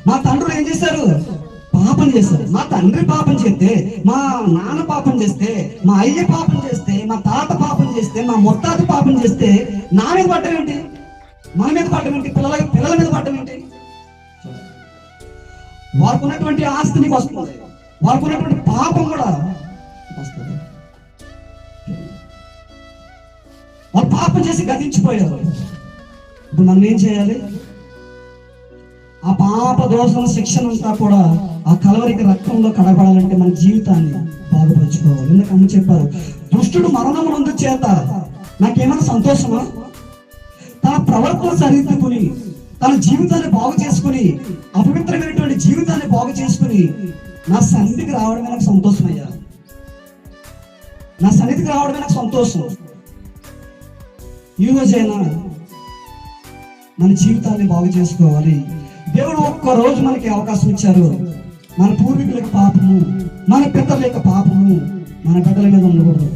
మా తండ్రులు ఏం చేశారు? పాపం చేశారు. మా తండ్రి పాపం చేస్తే, మా నాన్న పాపం చేస్తే, మా అయ్య పాపం చేస్తే, మా తాత పాపం చేస్తే, మా ముత్తాత పాపం చేస్తే నా మీద పడ్డం ఏంటి? మన మీద పడ్డం ఏంటి? పిల్లల మీద పడ్డం ఏంటి? వారికి ఉన్నటువంటి ఆస్తి నీకు వస్తుంది, వారికి ఉన్నటువంటి పాపం కూడా వస్తుంది. వాళ్ళు పాపం చేసి గతించిపోయారు. ఇప్పుడు మనం ఏం చేయాలి? ఆ పాప దోషం శిక్షణ అంతా కూడా ఆ కలవరికి రక్తంలో కడపడాలంటే మన జీవితాన్ని బాగుపరచుకోవాలి. ఎందుకు అమ్మ చెప్పారు, దుష్టుడు మరణమునందు చేత నాకేమైనా సంతోషమా? తన ప్రవర్తన సరిదిద్దుకుని తన జీవితాన్ని బాగు చేసుకుని, అపవిత్రమైనటువంటి జీవితాన్ని బాగు చేసుకుని నా సన్నిధికి రావడమే నాకు సంతోషం అయ్యా. నా సన్నిధికి రావడమే నాకు సంతోషం. ఈ రోజైనా మన జీవితాన్ని బాగు చేసుకోవాలి. దేవుడు ఒక్కరోజు మనకి అవకాశం ఇచ్చారు. మన పూర్వీకుల పాపము, మన పితరుల యొక్క పాపము మన బిడ్డల మీద ఉండకూడదు.